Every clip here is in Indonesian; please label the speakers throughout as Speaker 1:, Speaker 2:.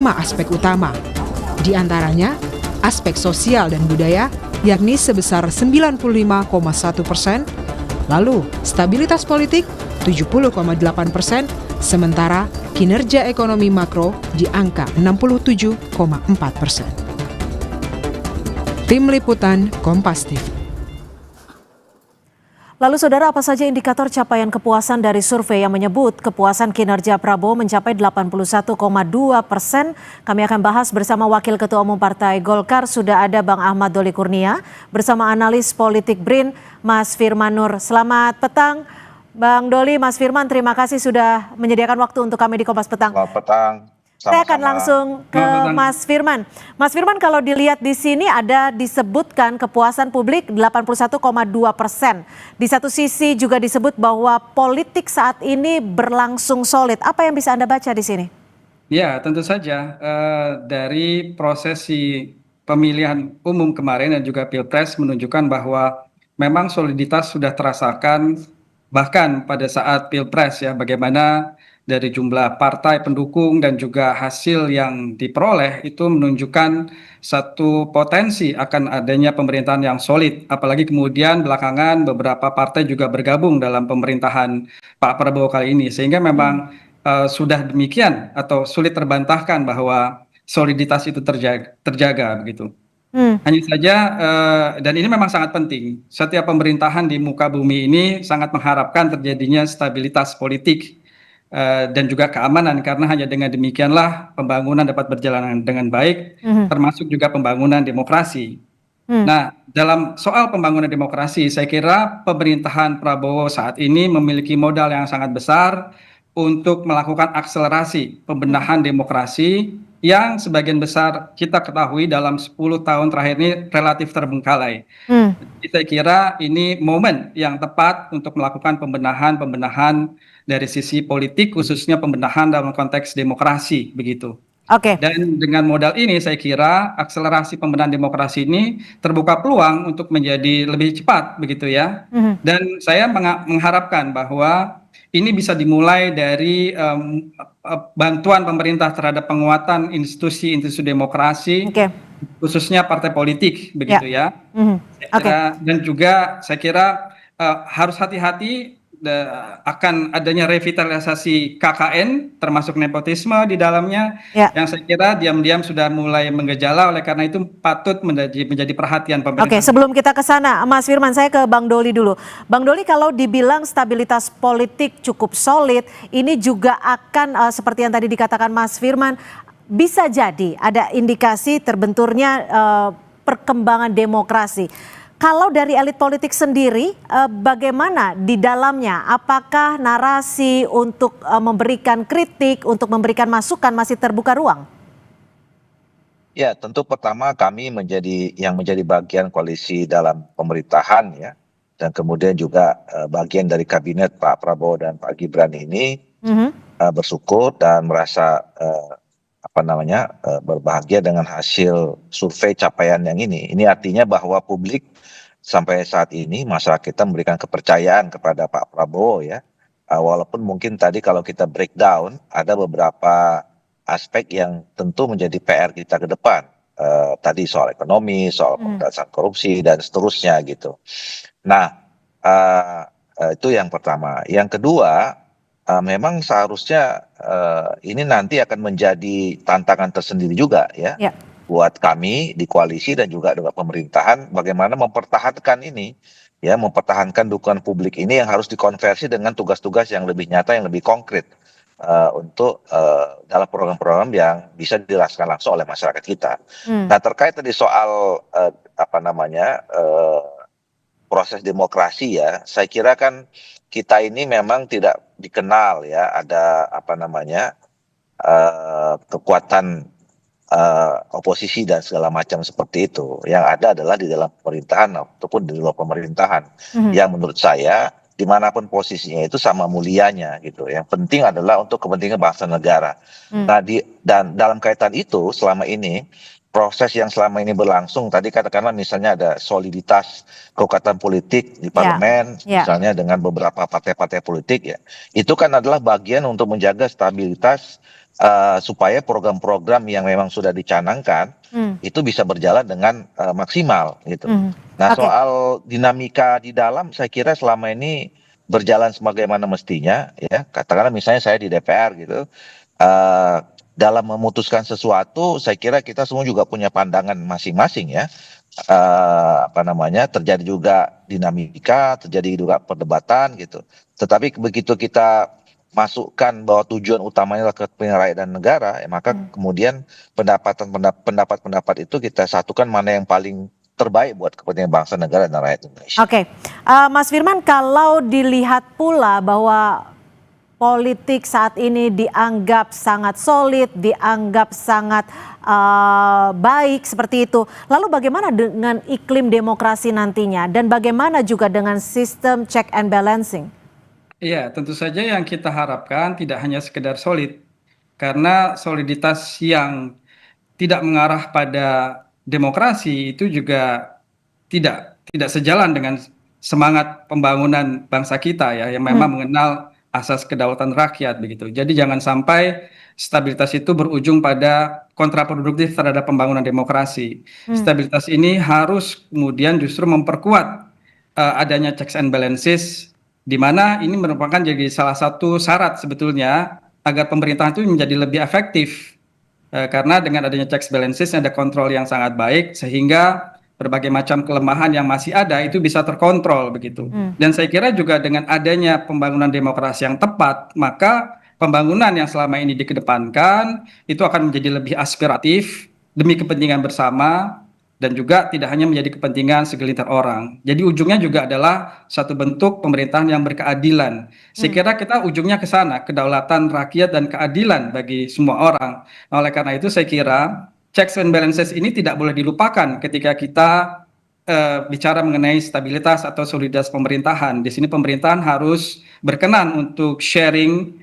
Speaker 1: aspek utama. Di antaranya, aspek sosial dan budaya, yakni sebesar 95,1%, lalu stabilitas politik 70,8%, sementara kinerja ekonomi makro di angka 67,4%. Tim Liputan Kompas TV.
Speaker 2: Lalu saudara, apa saja indikator capaian kepuasan dari survei yang menyebut kepuasan kinerja Prabowo mencapai 81,2%? Kami akan bahas bersama Wakil Ketua Umum Partai Golkar, sudah ada Bang Ahmad Doli Kurnia, bersama analis politik BRIN, Mas Firman Nur. Selamat petang, Bang Doli, Mas Firman, terima kasih sudah menyediakan waktu untuk kami di Kompas Petang.
Speaker 3: Selamat petang.
Speaker 2: Saya akan langsung ke Mas Firman. Mas Firman, kalau dilihat di sini ada disebutkan kepuasan publik 81,2%. Di satu sisi juga disebut bahwa politik saat ini berlangsung solid. Apa yang bisa Anda baca di sini?
Speaker 4: Ya, tentu saja dari prosesi pemilihan umum kemarin dan juga Pilpres menunjukkan bahwa memang soliditas sudah terasakan bahkan pada saat Pilpres ya, bagaimana dari jumlah partai pendukung dan juga hasil yang diperoleh itu menunjukkan satu potensi akan adanya pemerintahan yang solid. Apalagi kemudian belakangan beberapa partai juga bergabung dalam pemerintahan Pak Prabowo kali ini. Sehingga memang sudah demikian atau sulit terbantahkan bahwa soliditas itu terjaga begitu. Hanya saja, dan ini memang sangat penting, setiap pemerintahan di muka bumi ini sangat mengharapkan terjadinya stabilitas politik dan juga keamanan, karena hanya dengan demikianlah pembangunan dapat berjalan dengan baik, termasuk juga pembangunan demokrasi. Nah, dalam soal pembangunan demokrasi, saya kira pemerintahan Prabowo saat ini memiliki modal yang sangat besar untuk melakukan akselerasi pembenahan demokrasi yang sebagian besar kita ketahui dalam 10 tahun terakhir ini relatif terbengkalai. Jadi saya kira ini momen yang tepat untuk melakukan pembenahan dari sisi politik, khususnya pembenahan dalam konteks demokrasi begitu.
Speaker 2: Oke.
Speaker 4: Dan dengan modal ini saya kira akselerasi pembenahan demokrasi ini terbuka peluang untuk menjadi lebih cepat begitu ya. Dan saya mengharapkan bahwa ini bisa dimulai dari bantuan pemerintah terhadap penguatan institusi-institusi demokrasi, khususnya partai politik begitu ya. Dan juga saya kira harus hati-hati akan adanya revitalisasi KKN termasuk nepotisme di dalamnya, yang saya kira diam-diam sudah mulai menggejala, oleh karena itu patut menjadi perhatian pemerintah.
Speaker 2: Oke, sebelum kita ke sana, Mas Firman, saya ke Bang Doli dulu. Bang Doli, kalau dibilang stabilitas politik cukup solid, ini juga akan seperti yang tadi dikatakan Mas Firman, bisa jadi ada indikasi terbenturnya perkembangan demokrasi. Kalau dari elit politik sendiri, bagaimana di dalamnya? Apakah narasi untuk memberikan kritik, untuk memberikan masukan masih terbuka ruang?
Speaker 3: Ya, tentu pertama kami menjadi bagian koalisi dalam pemerintahan ya, dan kemudian juga bagian dari kabinet Pak Prabowo dan Pak Gibran ini bersyukur dan merasa berbahagia dengan hasil survei capaian yang ini. Ini artinya bahwa publik sampai saat ini masyarakat kita memberikan kepercayaan kepada Pak Prabowo ya. Walaupun mungkin tadi kalau kita breakdown ada beberapa aspek yang tentu menjadi PR kita ke depan. Tadi soal ekonomi, soal pemberantasan korupsi dan seterusnya gitu. Nah, itu yang pertama. Yang kedua, memang seharusnya ini nanti akan menjadi tantangan tersendiri juga ya, buat kami di koalisi dan juga dengan pemerintahan, bagaimana mempertahankan ini ya, mempertahankan dukungan publik ini yang harus dikonversi dengan tugas-tugas yang lebih nyata, yang lebih konkret untuk dalam program-program yang bisa dirasakan langsung oleh masyarakat kita. Nah, terkait tadi soal proses demokrasi ya, saya kira kan kita ini memang tidak dikenal ya ada kekuatan oposisi dan segala macam seperti itu. Yang ada adalah di dalam pemerintahan ataupun di luar pemerintahan, yang menurut saya dimanapun posisinya itu sama mulianya gitu. Yang penting adalah untuk kepentingan bangsa negara. Nah, dan dalam kaitan itu selama ini proses yang selama ini berlangsung, tadi katakanlah misalnya ada soliditas kekuatan politik di parlemen, misalnya dengan beberapa partai-partai politik ya, itu kan adalah bagian untuk menjaga stabilitas supaya program-program yang memang sudah dicanangkan itu bisa berjalan dengan maksimal gitu. Nah, soal dinamika di dalam, saya kira selama ini berjalan sebagaimana mestinya ya. Katakanlah misalnya saya di DPR gitu. Dalam memutuskan sesuatu, saya kira kita semua juga punya pandangan masing-masing ya. Terjadi juga dinamika, terjadi juga perdebatan gitu. Tetapi begitu kita masukkan bahwa tujuan utamanya adalah kepentingan rakyat dan negara, ya, maka kemudian pendapat-pendapat itu kita satukan mana yang paling terbaik buat kepentingan bangsa, negara, dan rakyat Indonesia.
Speaker 2: Oke, Mas Firman, kalau dilihat pula bahwa politik saat ini dianggap sangat solid, dianggap sangat baik seperti itu. Lalu bagaimana dengan iklim demokrasi nantinya dan bagaimana juga dengan sistem check and balancing?
Speaker 4: Iya, tentu saja yang kita harapkan tidak hanya sekedar solid, karena soliditas yang tidak mengarah pada demokrasi itu juga tidak sejalan dengan semangat pembangunan bangsa kita ya, yang memang mengenal asas kedaulatan rakyat begitu. Jadi jangan sampai stabilitas itu berujung pada kontraproduktif terhadap pembangunan demokrasi. Stabilitas ini harus kemudian justru memperkuat adanya checks and balances, di mana ini merupakan jadi salah satu syarat sebetulnya agar pemerintahan itu menjadi lebih efektif. Karena dengan adanya checks balances ada kontrol yang sangat baik, sehingga berbagai macam kelemahan yang masih ada itu bisa terkontrol begitu. Dan saya kira juga dengan adanya pembangunan demokrasi yang tepat, maka pembangunan yang selama ini dikedepankan itu akan menjadi lebih aspiratif demi kepentingan bersama, dan juga tidak hanya menjadi kepentingan segelintir orang. Jadi ujungnya juga adalah satu bentuk pemerintahan yang berkeadilan. Saya kira kita ujungnya ke sana, kedaulatan rakyat dan keadilan bagi semua orang. Nah, oleh karena itu saya kira checks and balances ini tidak boleh dilupakan ketika kita bicara mengenai stabilitas atau soliditas pemerintahan. Di sini pemerintahan harus berkenan untuk sharing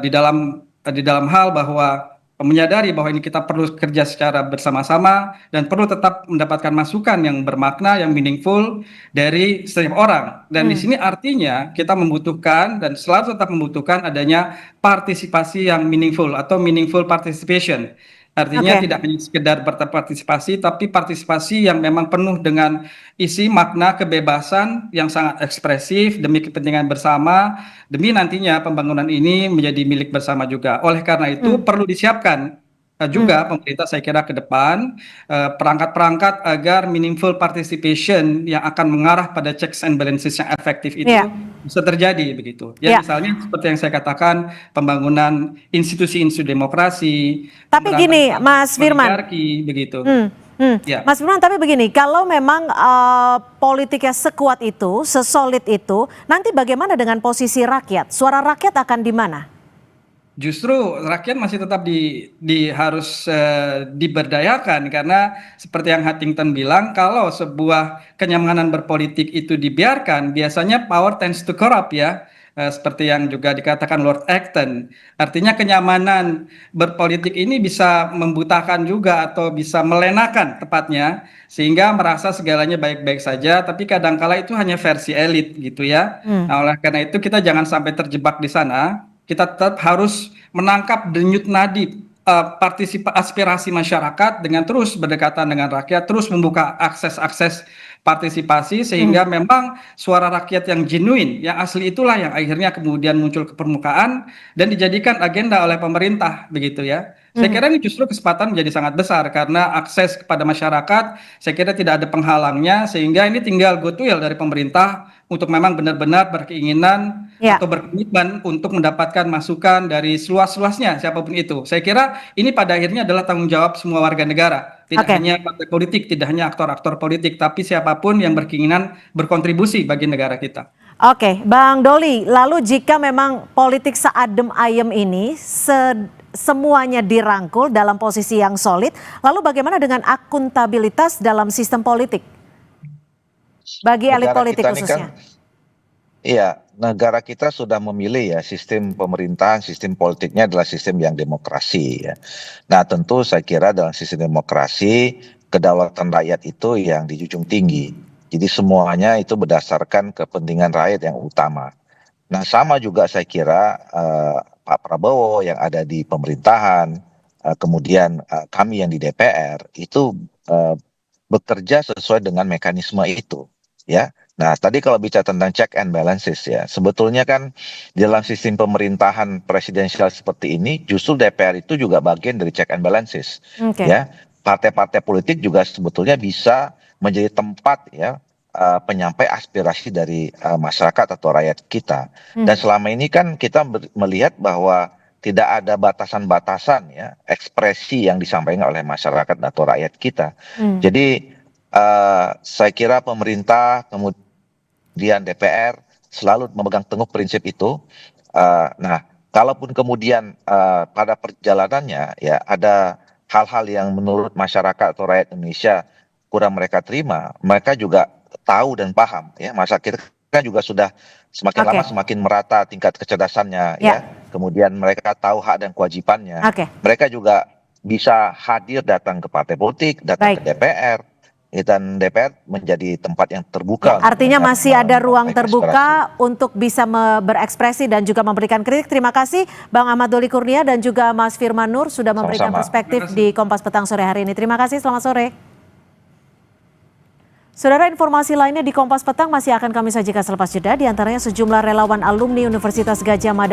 Speaker 4: di dalam hal bahwa menyadari bahwa ini kita perlu kerja secara bersama-sama dan perlu tetap mendapatkan masukan yang bermakna, yang meaningful dari setiap orang. Dan di sini artinya kita membutuhkan dan selalu tetap membutuhkan adanya partisipasi yang meaningful atau meaningful participation. Artinya tidak hanya sekedar berpartisipasi, tapi partisipasi yang memang penuh dengan isi makna kebebasan yang sangat ekspresif demi kepentingan bersama, demi nantinya pembangunan ini menjadi milik bersama juga. Oleh karena itu perlu disiapkan juga pemerintah saya kira ke depan perangkat-perangkat agar meaningful participation yang akan mengarah pada checks and balances yang efektif itu bisa terjadi begitu. Ya misalnya seperti yang saya katakan, pembangunan institusi-institusi demokrasi.
Speaker 2: Tapi gini, Mas Firman,
Speaker 4: begitu.
Speaker 2: Mas Firman, tapi begini, kalau memang politiknya sekuat itu, sesolid itu, nanti bagaimana dengan posisi rakyat? Suara rakyat akan di mana?
Speaker 4: Justru rakyat masih tetap harus diberdayakan, karena seperti yang Huntington bilang, kalau sebuah kenyamanan berpolitik itu dibiarkan, biasanya power tends to corrupt ya. Seperti yang juga dikatakan Lord Acton. Artinya kenyamanan berpolitik ini bisa membutakan juga atau bisa melenakan tepatnya, sehingga merasa segalanya baik-baik saja, tapi kadangkala itu hanya versi elit gitu ya. Nah, oleh karena itu kita jangan sampai terjebak di sana. Kita tetap harus menangkap denyut nadi aspirasi masyarakat dengan terus berdekatan dengan rakyat, terus membuka akses partisipasi, sehingga memang suara rakyat yang genuine, yang asli itulah yang akhirnya kemudian muncul ke permukaan dan dijadikan agenda oleh pemerintah begitu ya. Saya kira ini justru kesempatan menjadi sangat besar, karena akses kepada masyarakat saya kira tidak ada penghalangnya, sehingga ini tinggal goodwill dari pemerintah untuk memang benar-benar berkeinginan atau berkomitmen untuk mendapatkan masukan dari seluas-luasnya siapapun itu. Saya kira ini pada akhirnya adalah tanggung jawab semua warga negara, tidak hanya partai politik, tidak hanya aktor-aktor politik, tapi siapapun yang berkeinginan berkontribusi bagi negara kita.
Speaker 2: Oke, Bang Doli, lalu jika memang politik seadem ayem ini semuanya dirangkul dalam posisi yang solid, lalu bagaimana dengan akuntabilitas dalam sistem politik bagi elit politik khususnya?
Speaker 3: Iya, negara kita sudah memilih ya sistem pemerintahan, sistem politiknya adalah sistem yang demokrasi ya. Nah, tentu saya kira dalam sistem demokrasi kedaulatan rakyat itu yang dijunjung tinggi. Jadi semuanya itu berdasarkan kepentingan rakyat yang utama. Nah, sama juga saya kira Pak Prabowo yang ada di pemerintahan, kemudian kami yang di DPR itu eh, bekerja sesuai dengan mekanisme itu, ya. Nah, tadi kalau bicara tentang check and balances ya, sebetulnya kan di dalam sistem pemerintahan presidensial seperti ini, justru DPR itu juga bagian dari check and balances,
Speaker 2: Oke.
Speaker 3: ya. Partai-partai politik juga sebetulnya bisa menjadi tempat ya penyampai aspirasi dari masyarakat atau rakyat kita. Dan selama ini kan kita melihat bahwa tidak ada batasan-batasan ya ekspresi yang disampaikan oleh masyarakat atau rakyat kita. Jadi saya kira pemerintah kemudian DPR selalu memegang teguh prinsip itu. Nah, kalaupun kemudian pada perjalanannya ya ada hal-hal yang menurut masyarakat atau rakyat Indonesia kurang mereka terima, mereka juga tahu dan paham ya. Masa kita kan juga sudah semakin lama semakin merata tingkat kecerdasannya ya. Kemudian mereka tahu hak dan kewajibannya. Mereka juga bisa hadir datang ke partai politik, datang ke DPR. Dan DPR menjadi tempat yang terbuka.
Speaker 2: Artinya masih ada ruang terbuka untuk bisa berekspresi dan juga memberikan kritik. Terima kasih Bang Ahmad Doli Kurnia dan juga Mas Firman Nur sudah memberikan perspektif di Kompas Petang sore hari ini. Terima kasih, selamat sore. Saudara, informasi lainnya di Kompas Petang masih akan kami sajikan selepas jeda, diantaranya sejumlah relawan alumni Universitas Gadjah Mada